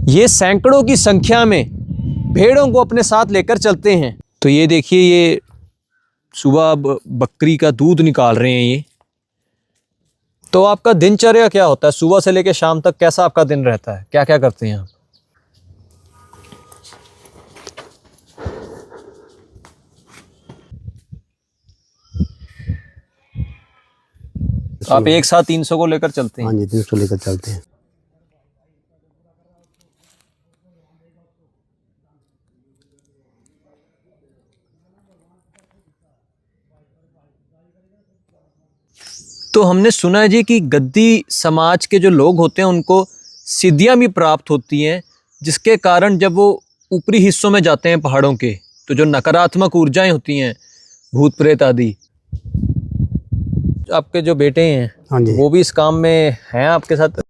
ये सैकड़ों की संख्या में भेड़ों को अपने साथ लेकर चलते हैं। तो ये देखिए, ये सुबह बकरी का दूध निकाल रहे हैं ये। तो आपका दिनचर्या क्या होता है? सुबह से लेकर शाम तक कैसा आपका दिन रहता है? क्या क्या करते हैं आप? आप एक साथ 300 को लेकर चलते हैं? हाँ जी, 300 लेकर चलते हैं। तो हमने सुना है जी कि गद्दी समाज के जो लोग होते हैं उनको सिद्धियां भी प्राप्त होती हैं, जिसके कारण जब वो ऊपरी हिस्सों में जाते हैं पहाड़ों के, तो जो नकारात्मक ऊर्जाएं होती हैं, भूत प्रेत आदि। आपके जो बेटे हैं, हाँ जी, वो भी इस काम में हैं आपके साथ?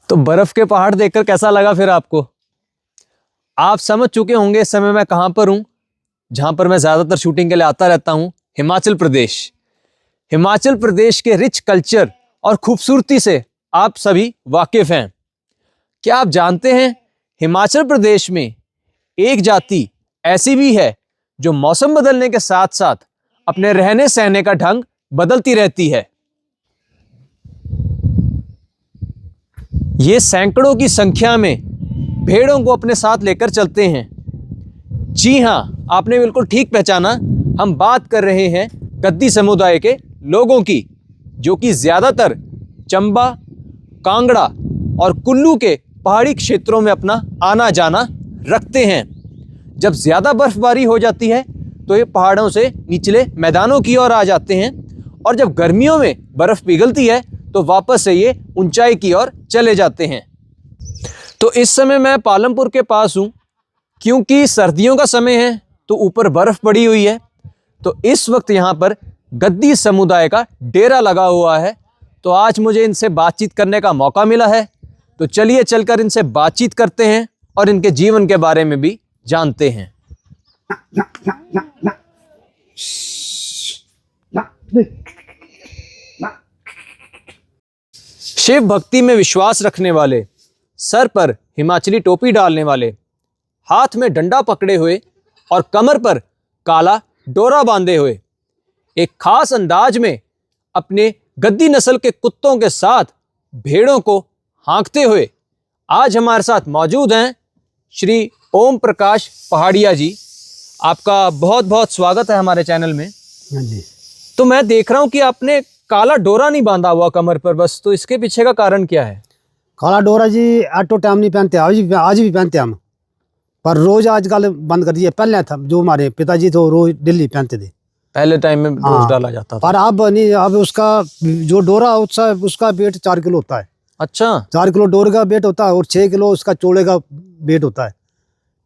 तो बर्फ के पहाड़ देखकर कैसा लगा फिर आपको? आप समझ चुके होंगे इस समय मैं कहां पर हूं, जहां पर मैं ज्यादातर शूटिंग के लिए आता रहता हूं। हिमाचल प्रदेश। हिमाचल प्रदेश के रिच कल्चर और खूबसूरती से आप सभी वाकिफ हैं। क्या आप जानते हैं, हिमाचल प्रदेश में एक जाति ऐसी भी है जो मौसम बदलने के साथ साथ अपने रहने सहने का ढंग बदलती रहती है। ये सैकड़ों की संख्या में भेड़ों को अपने साथ लेकर चलते हैं। जी हां, आपने बिल्कुल ठीक पहचाना। हम बात कर रहे हैं गद्दी समुदाय के लोगों की, जो कि ज्यादातर चंबा, कांगड़ा और कुल्लू के पहाड़ी क्षेत्रों में अपना आना जाना रखते हैं। जब ज्यादा बर्फबारी हो जाती है तो ये पहाड़ों से निचले मैदानों की ओर आ जाते हैं, और जब गर्मियों में बर्फ पिघलती है तो वापस से ये ऊंचाई की ओर चले जाते हैं। तो इस समय मैं पालमपुर के पास हूं, क्योंकि सर्दियों का समय है तो ऊपर बर्फ पड़ी हुई है। तो इस वक्त यहां पर गद्दी समुदाय का डेरा लगा हुआ है। तो आज मुझे इनसे बातचीत करने का मौका मिला है, तो चलिए चलकर इनसे बातचीत करते हैं और इनके जीवन के बारे में भी जानते हैं। शिव भक्ति में विश्वास रखने वाले, सर पर हिमाचली टोपी डालने वाले, हाथ में डंडा पकड़े हुए और कमर पर काला डोरा बांधे हुए, एक खास अंदाज में अपने गद्दी नस्ल के कुत्तों के साथ भेड़ों को हाँकते हुए आज हमारे साथ मौजूद हैं श्री ओम प्रकाश पहाड़िया जी। आपका बहुत बहुत स्वागत है हमारे चैनल में। हाँ जी। तो मैं देख रहा हूं कि आपने काला डोरा नहीं बांधा हुआ कमर पर बस, तो इसके पीछे का कारण क्या है? काला डोरा जी ऑटो टाइम नहीं पहनते, आज भी पहनते हम, पर रोज आजकल बंद कर दिए। पहले था जो हमारे पिताजी थे रोज डेली पहनते थे, पहले टाइम में रोज डाला जाता था। पर अब नहीं, अब उसका जो डोरा उसका वेट 4 किलो होता है। अच्छा, 4 किलो डोरे का वेट होता है और 6 किलो उसका चोड़े का वेट होता है।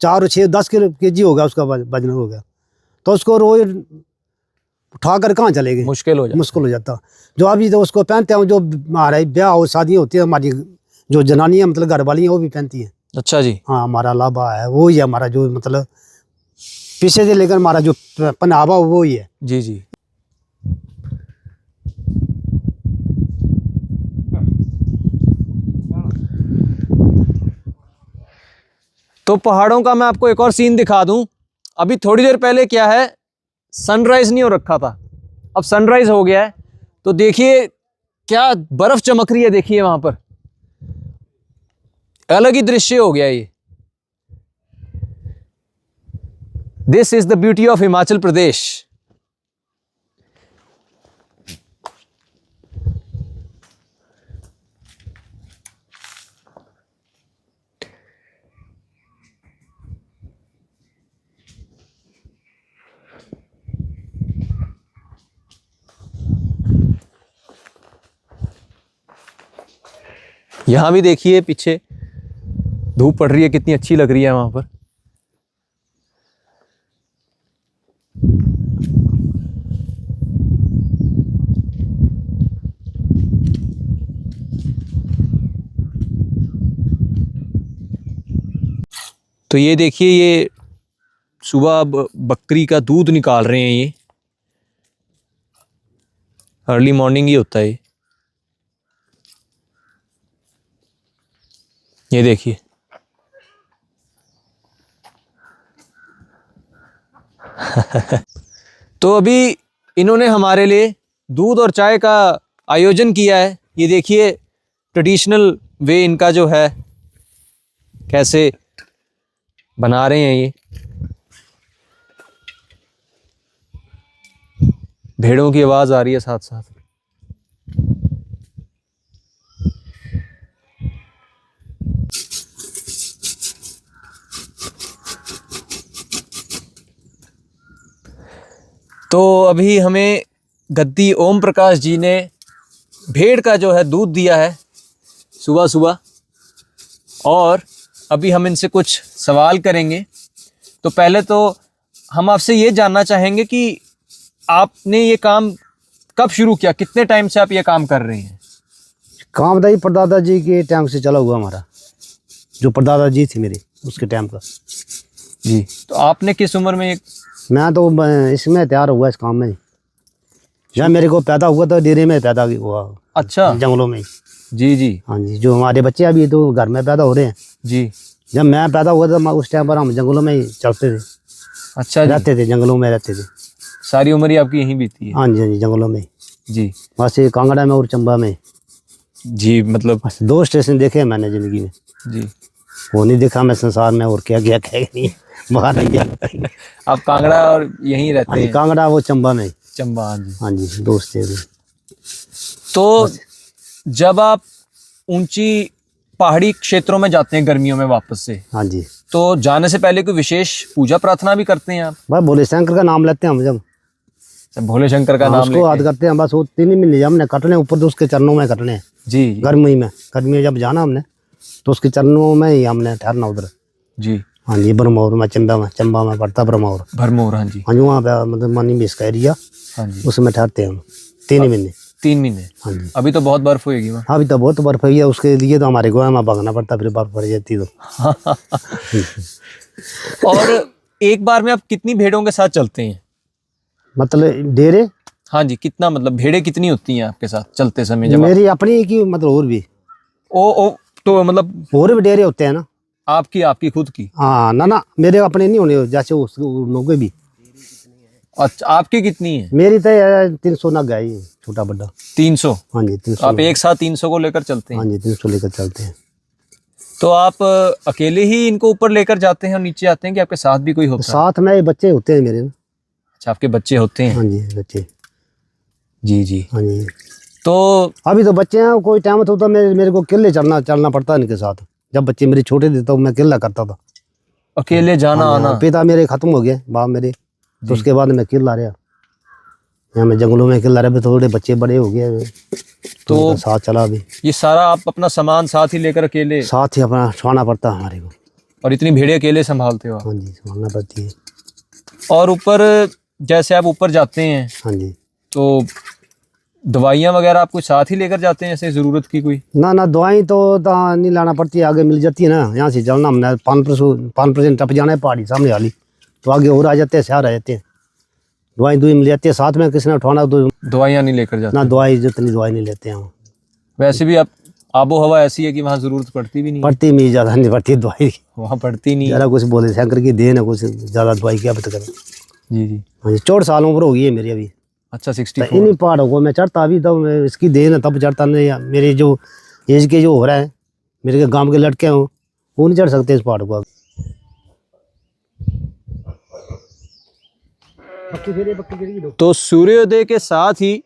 4 और 6 10 किलो केजी हो गया उसका वजन हो गया। तो उसको रोज उठाकर कहाँ चलेंगे, मुश्किल हो जाता। जो अभी तो उसको पहनते हैं, जो हमारे ब्याह और शादियाँ होती है, हमारी जो जनानियाँ मतलब घर वाली हैं वो भी पहनती हैं। अच्छा जी। हाँ, हमारा लाभा है वो ही है, हमारा जो मतलब पीछे से लेकर हमारा जो पहनावा वो ही है। जी जी। तो पहाड़ों का मैं आपको एक और सीन दिखा दूं। अभी थोड़ी देर पहले क्या है, सनराइज नहीं हो रखा था, अब सनराइज हो गया है। तो देखिए क्या बर्फ चमक रही है, देखिए वहां पर अलग ही दृश्य हो गया ये। This is the beauty of Himachal Pradesh. यहां भी देखिए पीछे धूप पड़ रही है, कितनी अच्छी लग रही है वहां पर। तो ये देखिए, ये सुबह बकरी का दूध निकाल रहे हैं ये। अर्ली मॉर्निंग ही होता है ये देखिए। तो अभी इन्होंने हमारे लिए दूध और चाय का आयोजन किया है। ये देखिए ट्रेडिशनल वे इनका जो है कैसे बना रहे हैं। ये भेड़ों की आवाज़ आ रही है साथ साथ। तो अभी हमें गद्दी ओम प्रकाश जी ने भेड़ का जो है दूध दिया है सुबह सुबह, और अभी हम इनसे कुछ सवाल करेंगे। तो पहले तो हम आपसे ये जानना चाहेंगे कि आपने ये काम कब शुरू किया, कितने टाइम से आप ये काम कर रहे हैं? काम दाई परदादा जी के टाइम से चला हुआ हमारा, जो परदादा जी थे मेरे उसके टाइम का। जी। तो आपने किस उम्र में ये? मैं तो इसमें तैयार हुआ इस काम में। जब मेरे को पैदा हुआ तो डेरे में पैदा हुआ। अच्छा। जंगलों में। जी जी। हाँ जी, जो हमारे बच्चे अभी तो घर में पैदा हो रहे हैं जी। जब मैं पैदा हुआ था उस टाइम पर हम जंगलों में ही चलते थे। अच्छा जी। रहते थे, जंगलों में रहते थे। सारी उम्र ही आपकी यहीं बीती है? हाँ जी, हाँ जी, जंगलों में जी। बस ये कांगड़ा में और चंबा में। जी, मतलब बस 2 स्टेशन देखे हैं मैंने ज़िंदगी में। जी। वो नहीं देखा मैं संसार में और क्या क्या क्या नहीं बाहर नहीं गया। आप कांगड़ा और यहीं रहते हैं? कांगड़ा वो चंबा में। चंबा। हाँ जी। हाँ जी, 2 स्टेशन। तो जब आप ऊंची पहाड़ी क्षेत्रों में जाते हैं गर्मियों में वापस से, हाँ जी, तो जाने से पहले कोई विशेष पूजा प्रार्थना भी करते हैं आप? बस भोले शंकर का नाम लेते हैं हम जब। भोले शंकर का नाम उसको याद करते हैं बस। वो 3 महीने हमने कटने ऊपर तो उसके चरणों में कटने हैं। जी। गर्मी में जब जाना हमने तो उसके चरणों में ही हमने ठहरना उधर। जी। हाँ जी, ब्रह्मौर में, चंबा में पड़ता ब्रह्मौर। भरमौर। हाँ जी। हाँ जी, वहाँ पे मतलब मनी में इसका एरिया। हाँ जी। उसमें ठहरते हैं हम 3 महीने। 3 महीने। हाँ जी। अभी तो बहुत बर्फ होगी वहाँ। अभी तो बहुत बर्फ है, उसके लिए तो हमारे को वहाँ भागना पड़ता, फिर बर्फ पड़ जाती तो। और एक बार में आप कितनी भेड़ों के साथ चलते हैं? मतलब डेरे? हाँ जी, कितना, मतलब भेड़ें कितनी होती हैं आपके साथ चलते समय? जब मेरी अपनी की मतलब और भी ओ तो मतलब और भी डेरे होते हैं ना। आपकी खुद की? हाँ ना, मेरे अपने नहीं होने जैसे उन लोगों के भी। अच्छा, आपकी कितनी है? मेरी तो 300 नग है, ये छोटा बड़ा 300? हाँ जी, 300। आप एक साथ 300 को लेकर चलते हैं? हाँ जी, 300 लेकर चलते हैं। तो आप अकेले ही इनको ऊपर लेकर जाते हैं और नीचे आते हैं कि आपके साथ भी कोई होता है? साथ में बच्चे होते हैं मेरे। अच्छा, आपके बच्चे होते हैं? हाँ जी, बच्चे। जी जी। हाँ जी। तो अभी तो बच्चे हैं, कोई टाइम होता तो मेरे को अकेले चलना पड़ता है इनके साथ। जब बच्चे मेरे छोटे थे तो मैं अकेला करता था। अकेले जाना आना? पिता मेरे खत्म हो गए, बाप मेरे, तो उसके बाद मैं अकेला रहा। यहाँ मैं जंगलों में अकेला रहा, थोड़े बच्चे बड़े हो गए तो साथ चला। अभी ये सारा आप अपना सामान साथ ही लेकर अकेले? साथ ही अपना छुड़ाना पड़ता है हमारे को। और इतनी भेड़ें अकेले संभालते हो आप? हाँ जी, संभालना पड़ती है। और ऊपर जैसे आप ऊपर जाते हैं, हाँ जी, तो दवाइयाँ वगैरह आप कुछ साथ ही लेकर जाते हैं ऐसे ज़रूरत की कोई? ना दवाई तो नहीं लाना पड़ती है, आगे मिल जाती है ना। यहाँ से चलना हमने 5% टप जाना है पहाड़ी सामने वाली, तो आगे और आ जाते हैं, शहर आ जाते हैं। दवाई मिल जाती है साथ में, किसी ने उठाना तो दवाइयाँ नहीं लेकर जाते? ना दवाई, जितनी दवाई नहीं लेते हैं हम। वैसे भी आप आबो हवा ऐसी है कि वहाँ ज़रूरत पड़ती भी नहीं? पड़ती नहीं, ज़्यादा नहीं पड़ती दवाई, वहाँ पड़ती नहीं? ज़रा कुछ बोले शंकर की देन है, कुछ ज़्यादा दवाई क्या पता करें। जी जी। हाँ जी, 64 साल उम्र हो गई है मेरी अभी। अच्छा, 64? इन्हीं पहाड़ों को मैं चढ़ता अभी, तब इसकी देन है तब चढ़ता नहीं। मेरे जो एज के जो हो रहा है, मेरे गांव के लड़के हों, वो नहीं चढ़ सकते इस पहाड़ को। तो सूर्योदय के साथ ही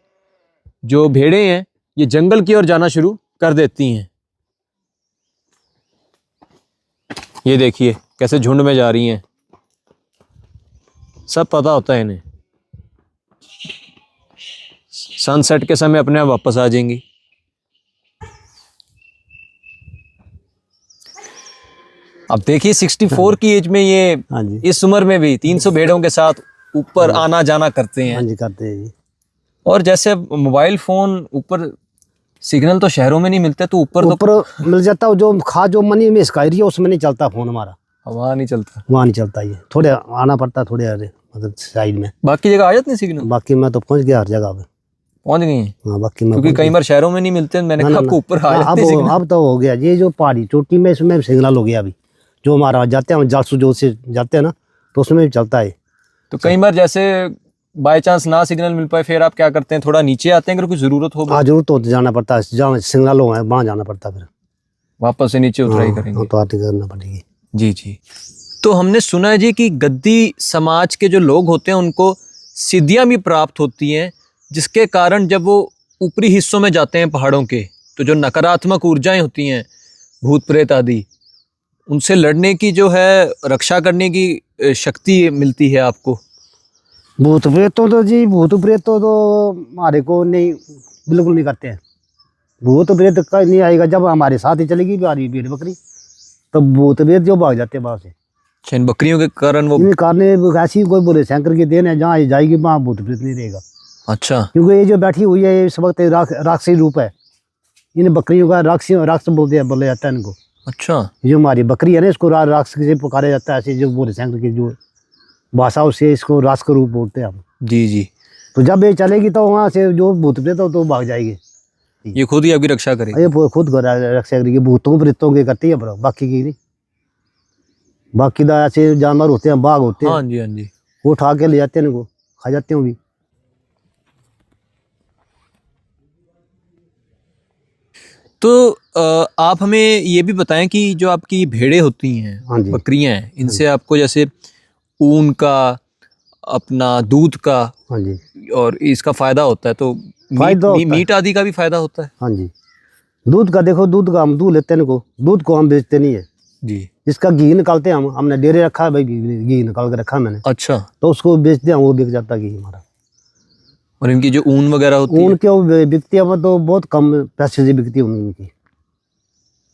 जो भेड़ें हैं ये जंगल की ओर जाना शुरू कर देती हैं। ये देखिए कैसे झुंड में जा रही हैं, सब पता होता है इन्हें, सनसेट के समय अपने आप वापस आ जाएंगी। अब देखिए 64 की एज में ये, हाँ जी, इस उम्र में भी 300 भेड़ों के साथ ऊपर आना जाना करते हैं। हाँ जी, करते हैं जी। और जैसे मोबाइल फोन ऊपर, सिग्नल तो शहरों में नहीं मिलते, तो ऊपर मिल जाता है। जो मनी में इसका एरिया उसमें नहीं चलता फोन हमारा, वहाँ नहीं चलता? वहाँ नहीं चलता, ये थोड़े आना पड़ता, थोड़े मतलब साइड में। बाकी जगह आ जाते हैं सिग्नल? बाकी मैं तो पहुँच गया हर जगह पे। पहुंच गई हैं? हाँ बाकी मैं क्योंकि कई बार शहरों में नहीं मिलते, मैंने ना, कहा ना, आपको ऊपर आ हाँ, जाते हैं सिग्नल। अब तो हो गया ये जो पहाड़ी चोटी में, इसमें सिग्नल हो गया अभी। जो हमारा जाते हैं जालसू जो से जाते हैं ना, तो उसमें भी चलता है। तो कई बार जैसे बाय चांस ना सिग्नल मिल पाए, फिर आप क्या करते हैं, थोड़ा नीचे आते हैं अगर कोई जरूरत हो? हाँ जरूर तो जाना पड़ता है, जहाँ सिग्नल हो वहाँ जाना पड़ता है फिर। वापस से नीचे उतराई हाँ, करेंगे। तो आरती करना पड़ेगी। जी जी। तो हमने सुना है जी कि गद्दी समाज के जो लोग होते हैं उनको सिद्धियां भी प्राप्त होती हैं, जिसके कारण जब वो ऊपरी हिस्सों में जाते हैं पहाड़ों के, तो जो नकारात्मक ऊर्जाएं होती हैं, भूत प्रेत आदि, उनसे लड़ने की जो है, रक्षा करने की शक्ति मिलती है आपको। भूत प्रेतों तो जी, भूत प्रेतों तो हमारे को नहीं, बिल्कुल नहीं करते हैं। भूत प्रेत का नहीं आएगा जब हमारे साथ ही चलेगी हमारी भेड़ बकरी, तब भूत प्रेत जो भाग जाते हैं वहाँ से। अच्छा, इन बकरियों के कारण वो। इन कारण ऐसी कोई बोले शंकर की देन है, जहाँ ये जाएगी वहाँ भूत प्रेत नहीं रहेगा। अच्छा। क्योंकि ये जो बैठी हुई है इस वक्त राक्षसी रूप है। इन बकरियों का राक्षस बोलते हैं, बोला जाता है इनको। अच्छा। ये जो हमारी बकरी है ना, इसको राक्षस से पुकारा जाता है, ऐसे जो बोले शंकर की जो भाषा, उससे इसको राक्षस का रूप बोलते हैं हम। जी जी। तो जब ये चलेगी तो वहाँ से जो भूत प्रेत हो तो भाग जाएगी। ये खुद ही आपकी रक्षा करेगी? ये खुद रक्षा करेगी, भूतों प्रेतों की करती है, पर बाकी की नहीं। बाकी तो ऐसे जानवर होते हैं, बाघ होते हैं, हाँ जी हाँ जी, वो उठा के ले जाते हैं, इनको खा जाते हैं भी। तो आप हमें ये भी बताएं कि जो आपकी भेड़ें होती हैं, हाँ जी। बकरियां हैं, इनसे आपको जैसे ऊन का, अपना दूध का, हाँ जी, और इसका फायदा होता है, तो फायदा होता है। मीट आदि का भी फायदा होता है? हाँ जी। दूध का देखो, दूध का हम दूध लेते हैं इनको, दूध को हम बेचते नहीं है जी। इसका घी निकालते हैं हम। हमने डेरे रखा है भाई, घी निकाल के रखा है मैंने, अच्छा। तो उसको बेचते हैं, वो बिक जाता है घी हमारा। और इनकी जो ऊन वगैरह होती ऊन है? क्यों बिकती है, वो तो बहुत कम पैसे से बिकती है उनकी।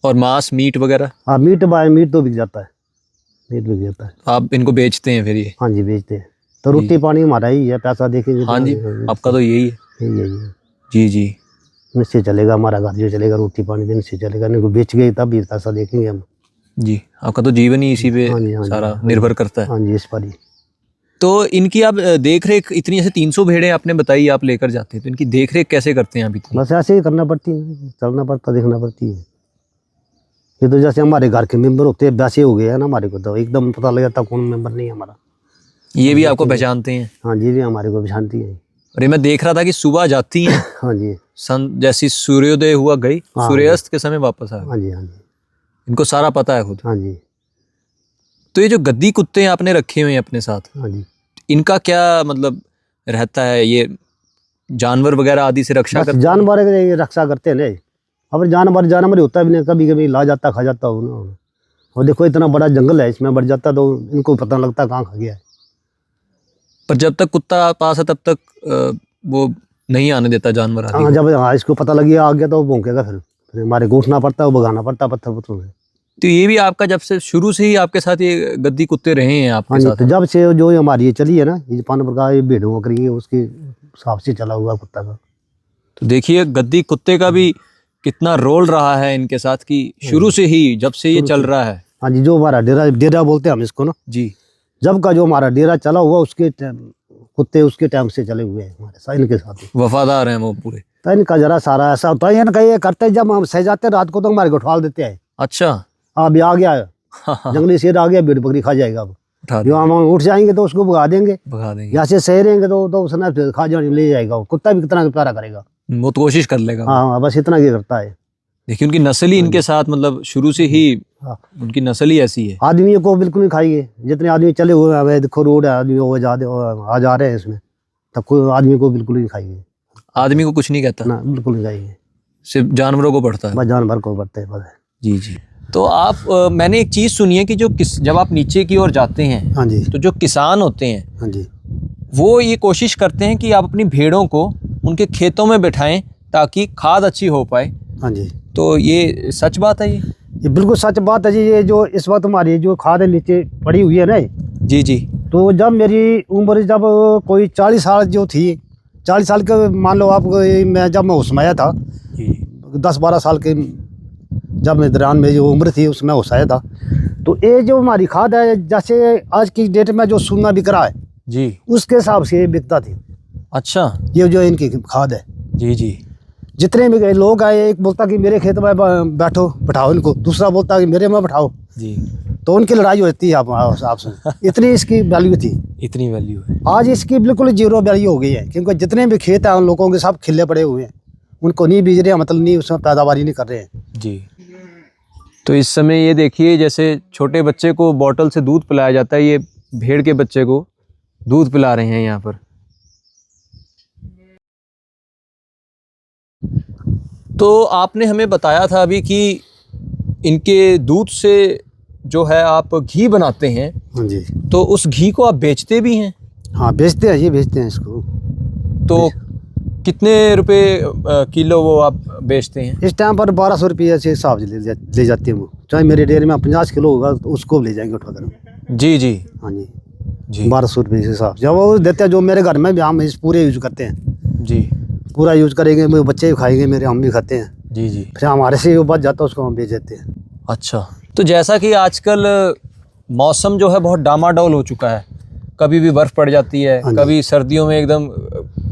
और मांस, मीट वगैरह? हाँ, मीट तो बिक जाता है, मीट बिक जाता है। आप इनको बेचते हैं फिर ये? हाँ जी, बेचते हैं। तो रोटी पानी हमारा ही है, पैसा देखेंगे। हाँ जी, आपका तो यही है। यही है जी जी। इनसे चलेगा हमारा घर, जो चलेगा रोटी पानी दिन से चलेगा। इनको बेच गए तब भी पैसा देखेंगे हम। जी, आपका तो जीवन ही इसी पे हाँ जी, हाँ जी, सारा निर्भर करता है। हाँ जी, इस पर ही। तो इनकी आप देख रेख, इतनी ऐसे 300 भेड़ें आपने बताई आप लेकर जाते हैं, तो इनकी देख रेख कैसे करते हैं आप इतनी? बस ऐसे ही करना पड़ती है, चलना पड़ता, देखना पड़ती है। ये तो जैसे हमारे घर के मेंबर होते हैं वैसे हो गए हैं ना, हमारे को तो एकदम पता लग जाता कौन मेंबर नहीं है हमारा। ये भी आपको पहचानते हैं? हाँ जी, भी हमारे को पहचानती है। और ये मैं देख रहा था कि सुबह जाती हैं, हाँ जी, जैसी सूर्योदय हुआ गई, हाँ सूर्यास्त के समय वापस आ गई। हाँ जी, हाँ जी, इनको सारा पता है खुद। हाँ जी, तो ये जो गद्दी कुत्ते आपने रखे हुए हैं अपने साथ, हाँ जी। इनका क्या मतलब रहता है? ये जानवर वगैरह आदि से रक्षा बस करते हैं? जानवर की रक्षा करते हैं ना। अब जानवर होता भी नहीं, कभी कभी ला जाता खा जाता हो ना। और देखो इतना बड़ा जंगल है, इसमें बढ़ जाता तो इनको पता लगता कहाँ खा गया है। पर जब तक कुत्ता पास है तब तक वो नहीं आने देता जानवर आदि हाँ, को। जब इसको पता लग गया आ गया तो वो भौंकेगा, फिर हमारे घूटना पड़ता है, वो भगाना पड़ता है पत्थर पत्थर में। तो ये भी आपका जब से शुरू से ही आपके साथ ये गद्दी कुत्ते रहे हैं हाँ आपके जी, साथ? तो जब से जो हमारी ये चली है ना, ये 5 प्रकार ये भेड़ों बकरी है, उसके हिसाब से चला हुआ कुत्ता का। तो देखिए गद्दी कुत्ते का भी कितना रोल रहा है इनके साथ, कि शुरू से ही जब से ये चल रहा है। हाँ जी, जो हमारा डेरा बोलते हैं हम इसको ना जी। जब का जो हमारा डेरा चला हुआ, उसके कुत्ते उसके टाइम से चले हुए हैं हमारे साथ, इनके साथ ही। वफादार हैं वो पूरे? तो इनका जरा सारा ऐसा होता है, इनका ये करते हैं जब हम सह जाते हैं रात को तो हमारे को उठा देते हैं। अच्छा। अब आ गया हाँ, जंगली शेर आ गया, भेड़ बकरी खा जाएगा। अब उठा जो हम उठ जाएंगे तो उसको भगा देंगे, भगा देंगे। यहाँ से सह रहेंगे तो उसने फिर खा जाने ले जाएगा। वो कुत्ता भी कितना प्यारा करेगा। वो तो कोशिश कर लेगा। हाँ हाँ, बस इतना ही करता है। देखिए उनकी नस्ल ही इनके साथ, मतलब शुरू से ही हाँ। उनकी नस्ल ही ऐसी है। आदमियों को बिल्कुल नहीं खाएंगे। जितने आदमी चले हुए हैं, देखो रोड है, आदमी वो आ जा रहे हैं इसमें, तब कोई आदमी को बिल्कुल नहीं खाएंगे। आदमी को कुछ नहीं कहता ना, बिल्कुल नहीं खाएंगे, सिर्फ जानवरों को पड़ता है। बस जानवर को बढ़ते हैं बस। जी जी। तो आप मैंने एक चीज़ सुनी है कि जब आप नीचे की ओर जाते हैं, हाँ जी, तो जो किसान होते हैं हाँ जी, वो ये कोशिश करते हैं कि आप अपनी भेड़ों को उनके खेतों में बिठाएं ताकि खाद अच्छी हो पाए। हाँ जी, तो ये सच बात है? ये बिल्कुल सच बात है जी। ये जो इस वक्त हमारी जो खाद नीचे पड़ी हुई है ना, जी जी। तो जब मेरी उम्र जब कोई 40 साल जो थी, 40 साल के मान लो आप, जब मैं उसमें आया था, 10-12 साल के जब मैं दौरान में जो उम्र थी उसमें उसाया था, तो ये जो हमारी खाद है, जैसे आज की डेट में जो सोना बिक रहा है जी, उसके हिसाब से ये बिकता थी। अच्छा। ये जो इनकी खाद है, जी जी। जितने भी लोग आए, एक बोलता कि मेरे खेत में बैठो, बैठाओ इनको, दूसरा बोलता कि मेरे में बैठाओ, जी। तो उनकी लड़ाई होती है आपस में। इतनी इसकी वैल्यू थी। इतनी वैल्यू है। आज इसकी बिल्कुल जीरो वैल्यू हो गई है, क्योंकि जितने भी खेत हैं उन लोगों के सब खिले पड़े हुए हैं, उनको नहीं बीज रहे हैं, मतलब नहीं उसमें पैदावारी नहीं कर रहे हैं। जी। तो इस समय ये देखिए, जैसे छोटे बच्चे को बॉटल से दूध पिलाया जाता है, ये भेड़ के बच्चे को दूध पिला रहे हैं यहाँ पर। तो आपने हमें बताया था अभी कि इनके दूध से जो है आप घी बनाते हैं, हाँ जी। तो उस घी को आप बेचते भी हैं? हाँ बेचते हैं, ये बेचते हैं इसको। तो कितने रुपए किलो वो आप बेचते हैं? इस टाइम पर 1200 रुपये से हिसाब से ले जाते हैं वो। चाहे मेरे डेयरी में 50 किलो होगा तो उसको ले जाएंगे उठाकर। जी जी। हाँ जी जी 1200 रुपये के हिसाब से जब वो देते हैं। जो मेरे घर में भी हम इस पूरे यूज करते हैं, जी पूरा यूज करेंगे, मेरे बच्चे भी खाएंगे, मेरे हम भी खाते हैं। जी। जी फिर हमारे से जो बच जाता है उसको हम बेच देते हैं। अच्छा। तो जैसा कि आजकल मौसम जो है बहुत डामाडोल हो चुका है, कभी भी बर्फ़ पड़ जाती है, हाँ जी। कभी सर्दियों में एकदम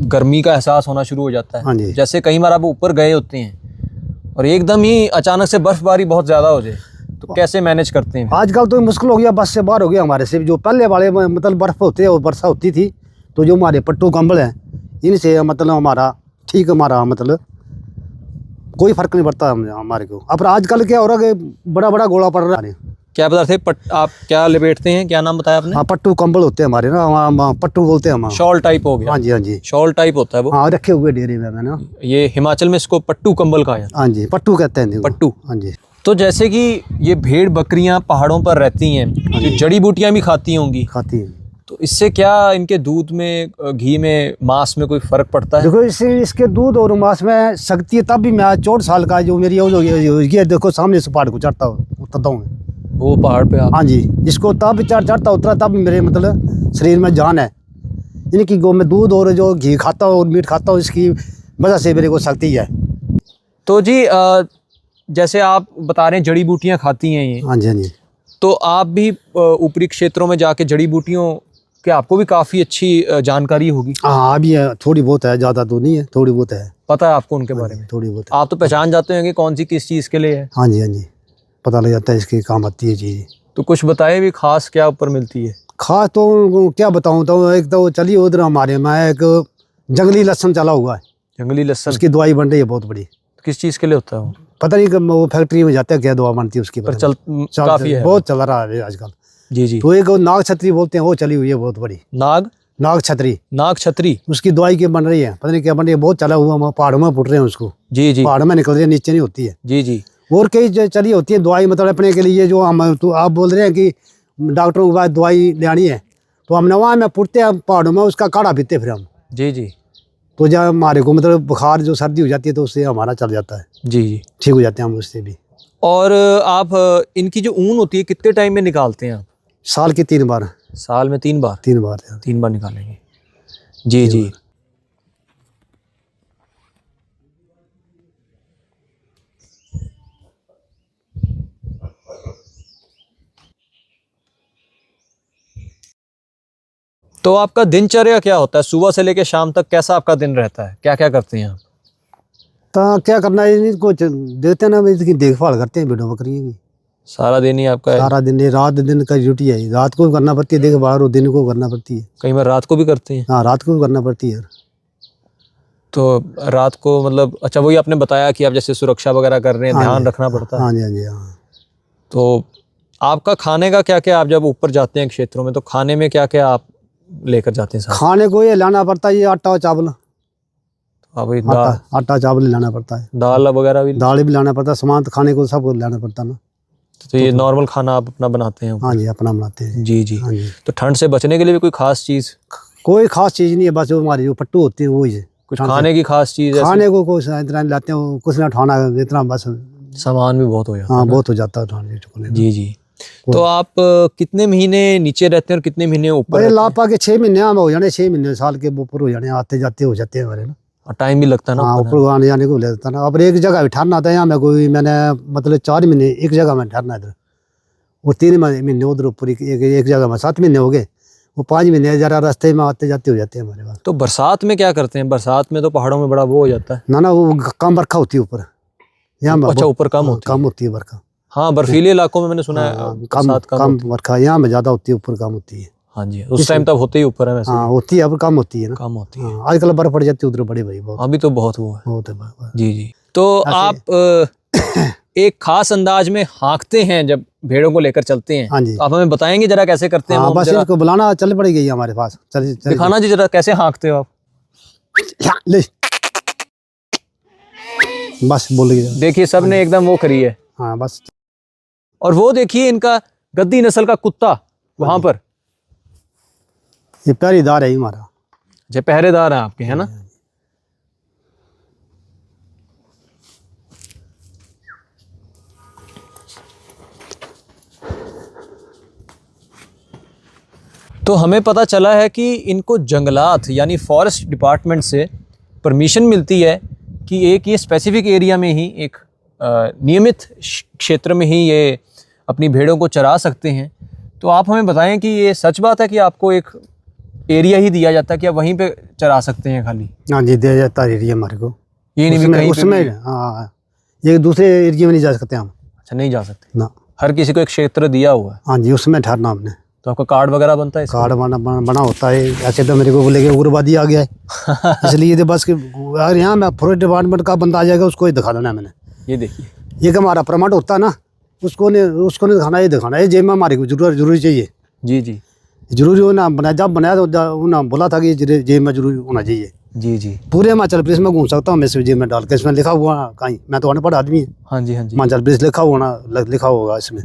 गर्मी का एहसास होना शुरू हो जाता हाँ है। जी। जैसे कई बार आप ऊपर गए होते हैं और एकदम ही अचानक से बर्फबारी बहुत ज़्यादा हो जाए, तो कैसे मैनेज करते हैं? आजकल तो मुश्किल हो गया, बस से बाहर हो गया हमारे से। जो पहले वाले मतलब बर्फ़ होते हैं और वर्षा होती थी, तो जो हमारे पट्टू कंबल हैं इनसे मतलब हमारा ठीक, हमारा मतलब कोई फर्क नहीं पड़ता हमारे को। अब आजकल क्या हो रहा है कि बड़ा बड़ा गोला पड़ रहा है। क्या पदार्थ है? आप क्या लपेटते हैं? क्या नाम बताया आपने? हाँ पट्टू कंबल होते हैं हमारे ना, हम पट्टू बोलते हैं हम। शॉल टाइप हो गया। हाँ जी हाँ जी। शॉल टाइप होता है वो। हाँ रखे हुए डेयरी में मैंने। ये हिमाचल में इसको पट्टू कंबल कहा जाता हाँ जी पट्टू कहते हैं इनको। पट्टू। हाँ जी। तो जैसे कि ये भेड़ बकरियां पहाड़ों पर रहती हैं, ये जड़ी बूटियां भी खाती होंगी, खाती है। तो इससे क्या इनके दूध में, घी में, मांस में कोई फर्क पड़ता है? देखो इससे इसके दूध और मांस में शक्ति है। तब भी मैं 64 साल का जो मेरी ये देखो सामने से पहाड़ को चढ़ता उतरता हूँ। वो पहाड़ पे आप? हाँ जी। इसको तब चढ़ता उतरा तब मेरे मतलब शरीर में जान है। इनकी गो में दूध और जो घी खाता हूँ और मीट खाता हूँ, इसकी वजह से मेरे को शक्ति है। तो जी जैसे आप बता रहे हैं जड़ी बूटियां खाती हैं ये, हाँ जी हाँ जी। तो आप भी ऊपरी क्षेत्रों में जाके जड़ी बूटियों के आपको भी काफ़ी अच्छी जानकारी होगी? हाँ अभी है, थोड़ी बहुत है, ज़्यादा तो नहीं है, थोड़ी बहुत है। पता है आपको उनके बारे में? थोड़ी बहुत है। आप तो पहचान जाते होंगे कौन सी किस चीज़ के लिए है? हाँ जी पता लग जाता है इसके काम आती है चीज़। तो कुछ बताए भी, खास क्या ऊपर मिलती है? खास तो क्या बताऊँ, तो एक तो चलिए उधर हमारे में एक जंगली लहसुन चला हुआ है, जंगली लहसुन। उसकी दवाई बन रही है बहुत बड़ी। किस चीज़ के लिए होता है वो? पता नहीं कि वो फैक्ट्री में जाते हैं क्या दवा बनती है उसकी। पर काफ़ी है, बहुत चल रहा है आजकल। जी जी। तो एक नाग छतरी बोलते हैं, वो चली हुई है बहुत बड़ी। नाग छतरी। नाग छतरी। उसकी दवाई की बन रही है, पता नहीं क्या बन रही है, बहुत चला हुआ, पहाड़ों में फुट रहे हैं उसको। जी जी। पहाड़ में निकल रही है, नीचे नहीं होती है। जी जी। और कई चली होती है दवाई, मतलब अपने के लिए जो हम, तो आप बोल रहे हैं कि डॉक्टरों के पास दवाई लेनी है, तो हम नवा में पुटते हैं पहाड़ों में, उसका काढ़ा पीते फिर हम। जी जी। तो जब हमारे को मतलब बुखार जो सर्दी हो जाती है तो उससे हमारा चल जाता है। जी जी। ठीक हो जाते हैं हम उससे भी। और आप इनकी जो ऊन होती है कितने टाइम में निकालते हैं आप? साल के 3 बार। साल में 3 बार? 3 बार। 3 बार निकालेंगे। जी जी। तो आपका दिनचर्या क्या होता है? सुबह से लेकर शाम तक कैसा आपका दिन रहता है? क्या क्या करते हैं आप? तो क्या करना है, इनको देते हैं ना, इसकी देखभाल करते हैं भेड़ों बकरियों की। सारा दिन ही आपका है? सारा दिन, रात दिन का ड्यूटी है। रात को भी करना पड़ती है देखभाल और दिन को करना पड़ती है। कई बार रात को भी करते हैं? हाँ रात को भी करना पड़ती है। तो रात को मतलब, अच्छा वही आपने बताया कि आप जैसे सुरक्षा वगैरह कर रहे हैं, ध्यान रखना पड़ता है। हाँ जी हाँ जी हाँ। तो आपका खाने का क्या क्या, आप जब ऊपर जाते हैं क्षेत्रों में, तो खाने में क्या क्या आप लेकर जाते हैं साथ? खाने को ये लाना पड़ता है, ये आटा और चावल। आप वही आटा चावल लाना पड़ता है, दाल वगैरह भी? दाल भी लाना पड़ता है, सामान तो खाने को सब लाना पड़ता है ना। तो ये नॉर्मल खाना आप अपना बनाते हैं? हाँ जी अपना बनाते हैं। जी जी। हाँ जी। तो ठंड से बचने के लिए भी कोई खास चीज़? कोई खास चीज़ नहीं है, बस जो हमारी जो पट्टू होती है वही है। कुछ खाने की खास चीज़? खाने को कुछ इतना लाते हैं, कुछ ना उठाना, इतना बस सामान भी बहुत हो जाता है। हाँ बहुत हो जाता है उठाने। जी जी। तो आप कितने महीने नीचे रहते हैं और कितने महीने ऊपर? अरे लापा के 6 महीने हम हो जाने, 6 महीने साल के ऊपर हो जाने, आते जाते हो जाते हैं हमारे ना। और टाइम भी लगता है ना? हाँ ऊपर आने जाने को लगता है ना। अब एक जगह भी ठहरना था यहाँ में, कोई मैंने मतलब 4 महीने एक जगह में ठहरना इधर, और 3 महीने उधर ऊपर एक जगह में 7 महीने हो गए, वो 5 महीने जरा रास्ते में आते जाते हो जाते हैं हमारे पास। तो बरसात में क्या करते हैं? बरसात में तो पहाड़ों में बड़ा वो हो जाता है। ना वो कम बरखा होती है ऊपर, यहाँ अच्छा, ऊपर कम होती है। कम होती है बरखा। हाँ, बर्फीले इलाकों में मैंने सुना है बरसात कम बरखा, यहाँ में ज्यादा होती है, ऊपर कम होती है। हाँ जी, उस टाइम तब होते ही ऊपर है वैसे। हाँ होती है, अब कम होती है ना, कम होती है। आजकल बर्फ पड़ जाती है उधर बड़ी भाई, बहुत अभी तो बहुत वो है। बहुत है। जी जी। तो आप एक खास अंदाज में हाँकते हैं जब भेड़ों को लेकर चलते हैं। हाँ जी। तो आप हमें बताएंगे जरा कैसे करते हैं? हाँ, वो बस जरा इनको बुलाना चल पड़ेगी हमारे पास, चल दिखाना जी जरा, कैसे हाँकते हो आप? ले बस बोलिए। देखिए सब ने एकदम वो करी है। हाँ बस। और वो देखिए इनका गद्दी नस्ल का कुत्ता वहां पर, ये पहरेदार है हमारा। जो पहरेदार है आपके, है ना? तो हमें पता चला है कि इनको जंगलात यानी फॉरेस्ट डिपार्टमेंट से परमिशन मिलती है कि एक ये स्पेसिफिक एरिया में ही, एक नियमित क्षेत्र में ही ये अपनी भेड़ों को चरा सकते हैं। तो आप हमें बताएं कि ये सच बात है कि आपको एक एरिया ही दिया जाता है कि आप वहीं पे चरा सकते हैं खाली? हाँ जी, दिया जाता है एरिया हमारे को। ये नहीं भी कहीं उसमें हाँ, ये दूसरे एरिया में नहीं जा सकते हम। अच्छा, नहीं जा सकते ना, हर किसी को एक क्षेत्र दिया हुआ है। हाँ जी, उसमें ठहरना हमने। तो आपका कार्ड वगैरह बनता है इसका? कार्ड बना होता है। ऐसे तो मेरे को बोलेंगे उग्रवादी आ गया है इसलिए तो बस कि अगर यहाँ मैं फॉरेस्ट डिपार्टमेंट का बंदा आ जाएगा उसको ही दिखा देना है मैंने। ये देखिए, ये कि हमारा प्रमाण होता है ना, उसको नहीं दिखाना, ये दिखाना है। जेब में हमारे को जरूरी चाहिए। जी जी, जरूरी होना बनाया, जब बनाया तो उन्होंने बोला था कि जेब में जरूरी होना चाहिए। जी जी। पूरे हिमाचल प्रदेश में घूम सकता हूँ मैं, जेब में डाल के। इसमें लिखा हुआ कहीं, मैं तो अनपढ़ आदमी है। हाँ जी, हाँ जी। हिमाचल प्रदेश लिखा होगा इसमें।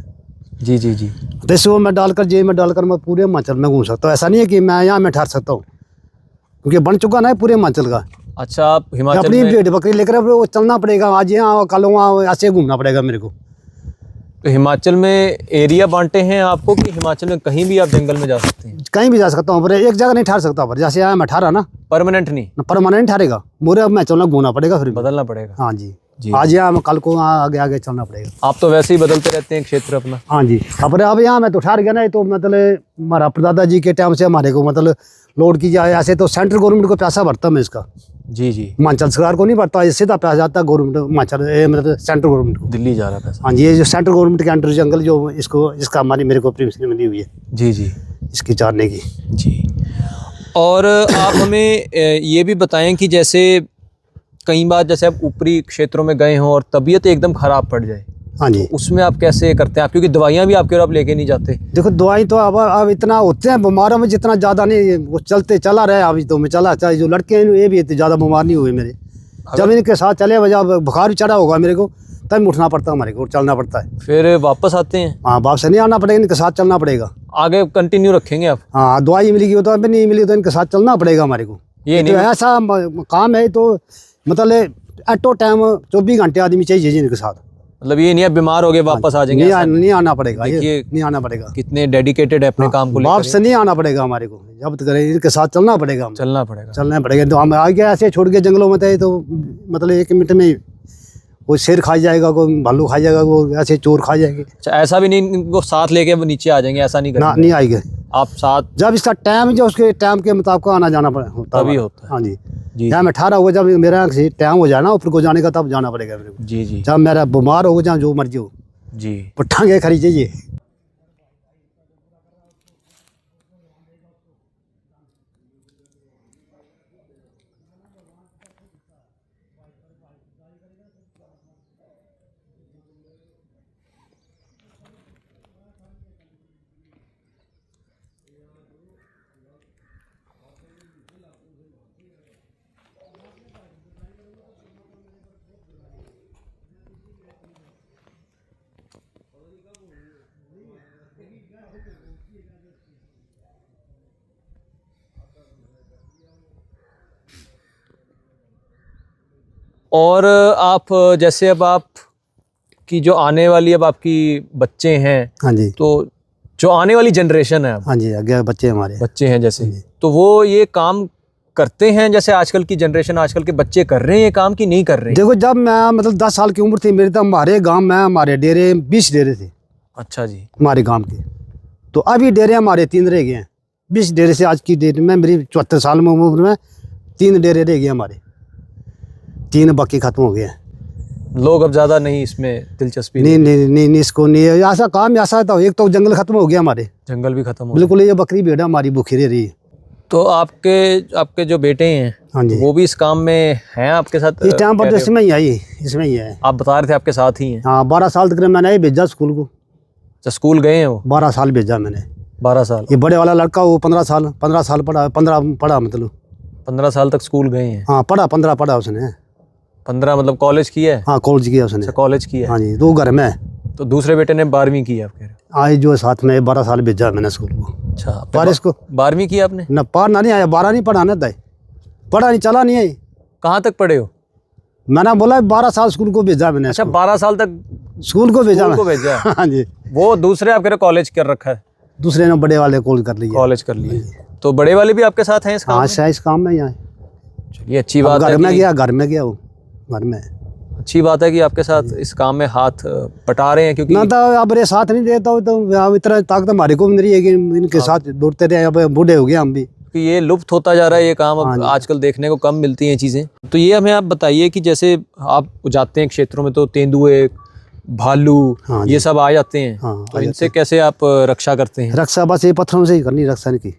जी जी जी। तो इसको मैं डालकर, जेब में डालकर मैं पूरे हिमाचल में घूम सकता हूँ। ऐसा नहीं है कि मैं यहाँ में ठहर सकता हूँ, क्योंकि बन चुका ना है पूरे हिमाचल का। अच्छा, आप हिमाचल अपनी में भेड़ बकरी लेकर अब वो चलना पड़ेगा, आज यहाँ कल वहाँ, ऐसे घूमना पड़ेगा मेरे को। तो हिमाचल में एरिया बांटे हैं आपको कि हिमाचल में कहीं भी आप जंगल में जा सकते हैं? कहीं भी जा सकता हूँ, पर एक जगह नहीं ठहर सकता। पर जैसे यहाँ मैं ठहरा ना, परमानेंट नहीं? परमानेंट ठहरेगा मुझे, अब मैं चलना घूमना पड़ेगा, फिर बदलना पड़ेगा। हाँ जी, जी। आज यहाँ कल को आगे आगे चलना पड़ेगा। आप तो वैसे ही बदलते रहते हैं क्षेत्र अपना। हाँ जी, अब यहाँ मैं तो ठहर गया ना, तो मतलब हमारा परदादा जी के टाइम से हमारे को मतलब लोड की जाए। ऐसे तो सेंट्रल गवर्नमेंट को पैसा भरता मैं इसका। जी जी। हिमाचल सरकार को नहीं भरता, सीधा पैसा जाता है गवर्नमेंट, हिमाचल मतलब सेंट्रल गवर्नमेंट को। दिल्ली जा रहा है पैसा? हाँ जी, ये जो सेंट्रल गवर्नमेंट के अंडर जंगल जो इसका हमारी मेरे को परमिशन मिली हुई है। जी जी। इसकी चारने की। जी। और आप हमें ये भी बताएं कि जैसे कई बार जैसे आप ऊपरी क्षेत्रों में गए हों और तबीयत एकदम ख़राब पड़ जाए, हाँ जी, उसमें आप कैसे करते हैं? आप क्योंकि दवाइयाँ भी आपके और आप लेके नहीं जाते। देखो दवाई तो अब इतना होते हैं बीमारों में, जितना ज़्यादा नहीं, वो चला रहा है अभी तो मैं चला। चाहे जो लड़के हैं ये भी इतने ज़्यादा बीमार नहीं हुए मेरे। जब इनके साथ चले, जब बुखार भी चढ़ा होगा मेरे को, तब उठना पड़ता है हमारे को, चलना पड़ता है। फिर वापस आते हैं? हाँ, वापस नहीं आना पड़ेगा, इनके साथ चलना पड़ेगा। आगे कंटिन्यू रखेंगे आप? हाँ, दवाई मिलेगी तो, अभी नहीं मिली तो इनके साथ चलना पड़ेगा हमारे को। ये तो ऐसा काम है, तो मतलब एटो टाइम 24 घंटे आदमी चाहिए इनके साथ। मतलब ये नहीं आप बीमार हो गए वापस आ जाएंगे? नहीं आना पड़ेगा, देखिए नहीं आना पड़ेगा। कितने डेडिकेटेड है अपने काम को लेकर। वापस नहीं आना पड़ेगा हमारे को, जब तक करें इनके साथ चलना पड़ेगा। हम चलना पड़ेगा। चलना पड़ेगा। तो हम आगे ऐसे छोड़ के जंगलों में थे, तो मतलब 1 मिनट में कोई शेर खा जाएगा, कोई भालू खा जाएगा, कोई ऐसे चोर खा जाएंगे। अच्छा, ऐसा भी नहीं इनको साथ लेके वो नीचे आ जाएंगे, ऐसा नहीं ना, करेंगे? नहीं आएंगे। आप साथ जब इसका टाइम, जो उसके टाइम के मुताबिक आना जाना होता है, तभी होता है। हाँ जी। जी जहाँ मैं ठहरा हुआ, जब मेरा टाइम हो जाए ना ऊपर को जाने का, तब जाना पड़ेगा मेरे को। जी जी जब मेरा बीमार हो, जहाँ जो मर्जी हो, जी। पट्टांगे खरी चाहिए। और आप जैसे अब आप की जो आने वाली, अब आपकी बच्चे हैं, हाँ जी, तो जो आने वाली जनरेशन है, अब हाँ जी, आगे बच्चे हमारे। बच्चे हैं जैसे, तो वो ये काम करते हैं जैसे आजकल की जनरेशन, आजकल के बच्चे कर रहे हैं ये काम की नहीं कर रहे हैं? देखो, जब मैं मतलब 10 साल की उम्र थी मेरी, तो हमारे गांव में हमारे डेरे 20 डेरे थे अच्छा जी। हमारे गांव के। तो अभी डेरे हमारे 3 रह गए हैं। 20 डेरे से आज की डेट में मेरी 74 साल में उम्र में 3 डेरे रह गए हमारे, 3 बाकी खत्म हो गए हैं। लोग अब ज़्यादा नहीं इसमें दिलचस्पी नहीं इसको नहीं है, ऐसा काम ऐसा था। एक तो जंगल खत्म हो गया हमारे, जंगल भी खत्म हो बिल्कुल। ये बकरी भेड़ हमारी भूखी रह रही है। तो आपके जो बेटे हैं, हाँ जी, वो भी इस काम में हैं आपके साथ? इस टाइम पर तो इसमें ही आई, इसमें ही है। आप बता रहे थे आपके साथ ही हैं। हाँ, 12 साल तक मैंने भेजा स्कूल को। अच्छा, स्कूल गए हैं वो? 12 साल भेजा मैंने। 12 साल? ये बड़े वाला लड़का वो 15 साल पढ़ा, 15 पढ़ा मतलब। 15 साल तक स्कूल गए हैं? हाँ, 15 पढ़ा उसने। 15 मतलब कॉलेज किया है? हाँ, कॉलेज किया उसने। अच्छा, कॉलेज किया है। हाँ जी, 2 घर में। तो दूसरे बेटे ने 12वीं की है आप कह रहे हो? आई जो साथ में 12 साल भेजा मैंने स्कूल को। अच्छा, पर इसको 12वीं की आपने? न पढ़ना नहीं आया, 12 नहीं पढ़ा ना दाई, पढ़ा नहीं, चला नहीं आई। कहाँ तक पढ़े हो? मैंने बोला 12 साल स्कूल को भेजा मैंने। अच्छा, 12 साल तक स्कूल को भेजा स्कूल को भेजा है। हाँ जी। वो दूसरे आप कह रहे कॉलेज कर रखा है? दूसरे ने बड़े वाले कॉल कर लिया। कॉलेज कर लिया। तो बड़े वाले भी आपके साथ हैं इस काम हाँ, में? इस काम में यहाँ चलिए, अच्छी बात है। घर में गया, घर में गया वो, घर में। अच्छी बात है कि आपके साथ इस काम में हाथ बटा रहे हैं, क्योंकि ना तो अब ये साथ नहीं देता तो अब इतना ताकत हमारे को भी नहीं है कि इनके साथ दौड़ते रहे। अब बूढ़े हो गए हम भी। कि ये लुप्त होता जा रहा है ये काम, अब आजकल देखने को कम मिलती हैं चीज़ें। तो ये हमें आप बताइए कि जैसे आप जाते हैं क्षेत्रों में तो तेंदुए, भालू, ये सब आ जाते हैं, तो इनसे कैसे आप रक्षा करते हैं? रक्षा बस ये पत्थरों से ही करनी, रक्षा इनकी।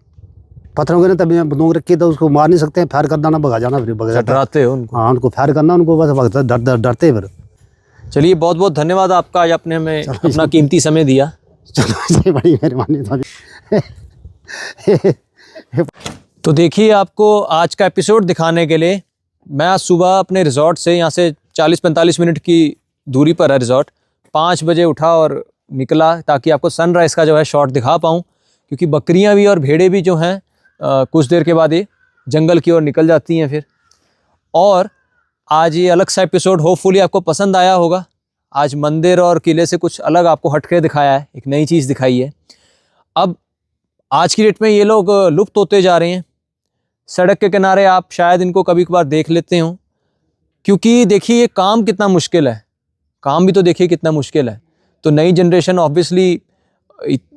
पत्थरों के ना तभी बंदूक रखी तो उसको मार नहीं सकते हैं, फायर करना ना, भगा जाना, फिर भगा जाता। डराते हो उनको? हाँ, उनको फायर करना, उनको बस भगता, डरते फिर। चलिए, बहुत बहुत धन्यवाद आपका, आज आपने हमें अपना कीमती समय दिया। चलो, बड़ी मेहरबानी। तो देखिए, आपको आज का एपिसोड दिखाने के लिए मैं आज सुबह अपने रिजॉर्ट से, यहाँ से 40-45 मिनट की दूरी पर है रिजॉर्ट, 5 बजे उठा और निकला ताकि आपको सनराइज़ का जो है शॉट दिखा पाऊँ, क्योंकि बकरियाँ भी और भेड़ें भी जो हैं कुछ देर के बाद ये जंगल की ओर निकल जाती हैं फिर। और आज ये अलग सा एपिसोड होपफुली आपको पसंद आया होगा। आज मंदिर और किले से कुछ अलग आपको हटके दिखाया है, एक नई चीज़ दिखाई है। अब आज की डेट में ये लोग लुप्त होते जा रहे हैं। सड़क के किनारे आप शायद इनको कभी कभार देख लेते हो, क्योंकि देखिए ये काम कितना मुश्किल है, काम भी तो देखिए कितना मुश्किल है। तो नई जनरेशन ऑब्वियसली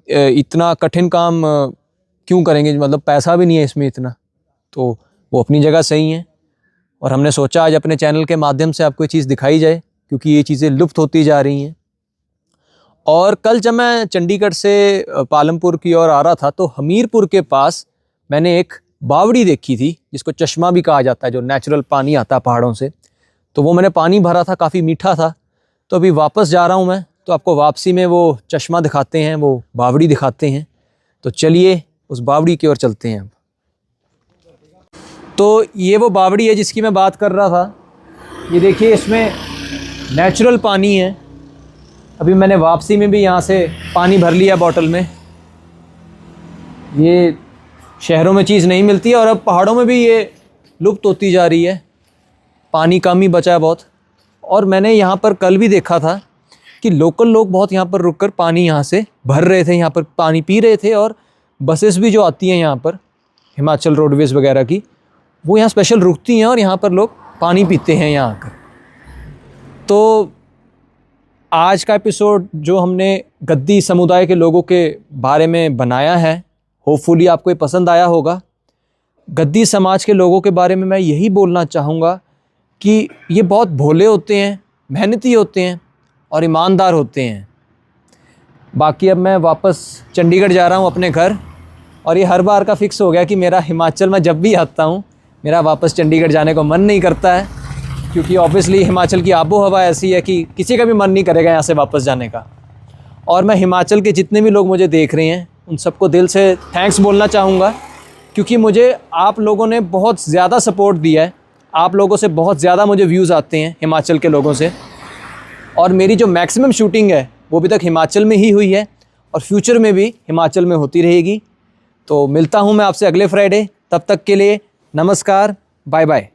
इतना कठिन काम क्यों करेंगे, मतलब पैसा भी नहीं है इसमें इतना, तो वो अपनी जगह सही है। और हमने सोचा आज अपने चैनल के माध्यम से आपको ये चीज़ दिखाई जाए, क्योंकि ये चीज़ें लुप्त होती जा रही हैं। और कल जब मैं चंडीगढ़ से पालमपुर की ओर आ रहा था तो हमीरपुर के पास मैंने एक बावड़ी देखी थी, जिसको चश्मा भी कहा जाता है, जो नेचुरल पानी आता है पहाड़ों से। तो वो मैंने पानी भरा था, काफ़ी मीठा था। तो अभी वापस जा रहा हूँ मैं, तो आपको वापसी में वो चश्मा दिखाते हैं, वो बावड़ी दिखाते हैं। तो चलिए उस बावड़ी की ओर चलते हैं अब। तो ये वो बावड़ी है जिसकी मैं बात कर रहा था। ये देखिए, इसमें नेचुरल पानी है। अभी मैंने वापसी में भी यहाँ से पानी भर लिया बॉटल में। ये शहरों में चीज़ नहीं मिलती है और अब पहाड़ों में भी ये लुप्त होती जा रही है, पानी कम ही बचा है बहुत। और मैंने यहाँ पर कल भी देखा था कि लोकल लोग बहुत यहाँ पर रुककर पानी यहाँ से भर रहे थे, यहाँ पर पानी पी रहे थे। और बसेस भी जो आती हैं यहाँ पर, हिमाचल रोडवेज़ वगैरह की, वो यहाँ स्पेशल रुकती हैं और यहाँ पर लोग पानी पीते हैं यहाँ आकर। तो आज का एपिसोड जो हमने गद्दी समुदाय के लोगों के बारे में बनाया है, होपफुली आपको ये पसंद आया होगा। गद्दी समाज के लोगों के बारे में मैं यही बोलना चाहूँगा कि ये बहुत भोले होते हैं, मेहनती होते हैं और ईमानदार होते हैं। बाकी अब मैं वापस चंडीगढ़ जा रहा हूँ अपने घर, और ये हर बार का फिक्स हो गया कि मेरा हिमाचल में जब भी आता हूँ मेरा वापस चंडीगढ़ जाने को मन नहीं करता है, क्योंकि ऑब्वियसली हिमाचल की आबो हवा ऐसी है कि किसी का भी मन नहीं करेगा यहाँ से वापस जाने का। और मैं हिमाचल के जितने भी लोग मुझे देख रहे हैं उन सबको दिल से थैंक्स बोलना चाहूँगा, क्योंकि मुझे आप लोगों ने बहुत ज़्यादा सपोर्ट दिया है। आप लोगों से बहुत ज़्यादा मुझे व्यूज़ आते हैं हिमाचल के लोगों से, और मेरी जो मैक्सिमम शूटिंग है वो अभी तक हिमाचल में ही हुई है और फ्यूचर में भी हिमाचल में होती रहेगी। तो मिलता हूँ मैं आपसे अगले फ्राइडे, तब तक के लिए नमस्कार, बाय बाय।